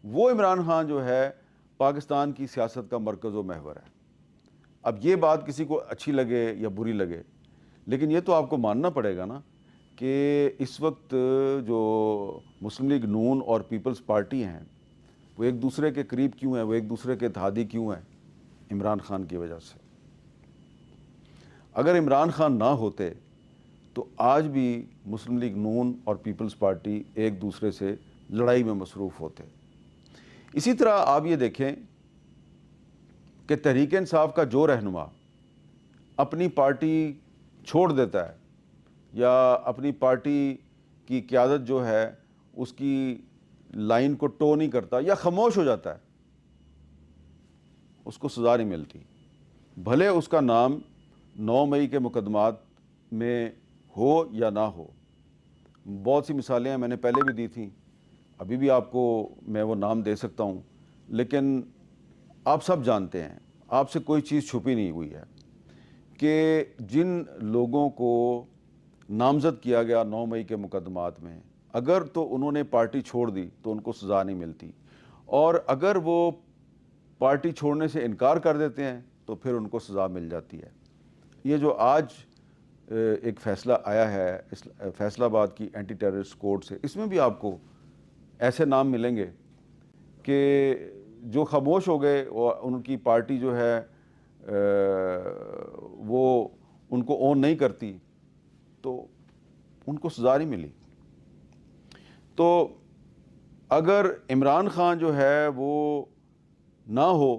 وہ عمران خان جو ہے پاکستان کی سیاست کا مرکز و محور ہے۔ اب یہ بات کسی کو اچھی لگے یا بری لگے، لیکن یہ تو آپ کو ماننا پڑے گا نا کہ اس وقت جو مسلم لیگ نون اور پیپلز پارٹی ہیں وہ ایک دوسرے کے قریب کیوں ہیں، وہ ایک دوسرے کے اتحادی کیوں ہیں؟ عمران خان کی وجہ سے۔ اگر عمران خان نہ ہوتے تو آج بھی مسلم لیگ نون اور پیپلز پارٹی ایک دوسرے سے لڑائی میں مصروف ہوتے۔ اسی طرح آپ یہ دیکھیں کہ تحریک انصاف کا جو رہنما اپنی پارٹی چھوڑ دیتا ہے یا اپنی پارٹی کی قیادت جو ہے اس کی لائن کو ٹو نہیں کرتا یا خاموش ہو جاتا ہے، اس کو سزا نہیں ملتی، بھلے اس کا نام 9 مئی کے مقدمات میں ہو یا نہ ہو۔ بہت سی مثالیں ہیں، میں نے پہلے بھی دی تھیں، ابھی بھی آپ کو میں وہ نام دے سکتا ہوں، لیکن آپ سب جانتے ہیں، آپ سے کوئی چیز چھپی نہیں ہوئی ہے کہ جن لوگوں کو نامزد کیا گیا 9 مئی کے مقدمات میں، اگر تو انہوں نے پارٹی چھوڑ دی تو ان کو سزا نہیں ملتی، اور اگر وہ پارٹی چھوڑنے سے انکار کر دیتے ہیں تو پھر ان کو سزا مل جاتی ہے۔ یہ جو آج ایک فیصلہ آیا ہے فیصل آباد کی اینٹی ٹیررسٹ کورٹ سے، اس میں بھی آپ کو ایسے نام ملیں گے کہ جو خاموش ہو گئے اور ان کی پارٹی جو ہے وہ ان کو اون نہیں کرتی تو ان کو سزا نہیں ملی۔ تو اگر عمران خان جو ہے وہ نہ ہو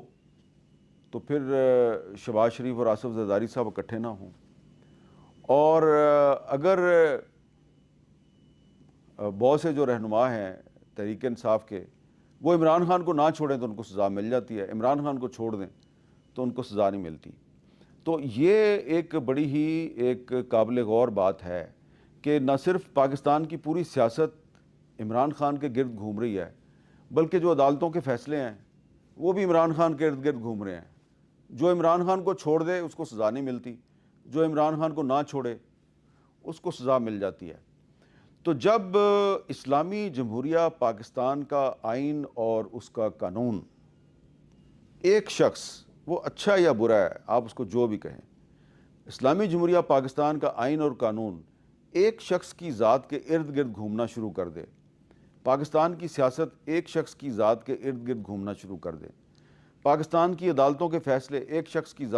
تو پھر شہباز شریف اور آصف زرداری صاحب اکٹھے نہ ہوں، اور اگر بہت سے جو رہنما ہیں تحریک انصاف کے وہ عمران خان کو نہ چھوڑیں تو ان کو سزا مل جاتی ہے، عمران خان کو چھوڑ دیں تو ان کو سزا نہیں ملتی۔ تو یہ ایک بڑی ہی ایک قابل غور بات ہے کہ نہ صرف پاکستان کی پوری سیاست عمران خان کے گرد گھوم رہی ہے، بلکہ جو عدالتوں کے فیصلے ہیں وہ بھی عمران خان کے ارد گرد گھوم رہے ہیں۔ جو عمران خان کو چھوڑ دے اس کو سزا نہیں ملتی، جو عمران خان کو نہ چھوڑے اس کو سزا مل جاتی ہے۔ تو جب اسلامی جمہوریہ پاکستان کا آئین اور اس کا قانون ایک شخص، وہ اچھا یا برا ہے آپ اس کو جو بھی کہیں، اسلامی جمہوریہ پاکستان کا آئین اور قانون ایک شخص کی ذات کے ارد گرد گھومنا شروع کر دے، پاکستان کی سیاست ایک شخص کی ذات کے ارد گرد گھومنا شروع کر دے، پاکستان کی عدالتوں کے فیصلے ایک شخص کی ذات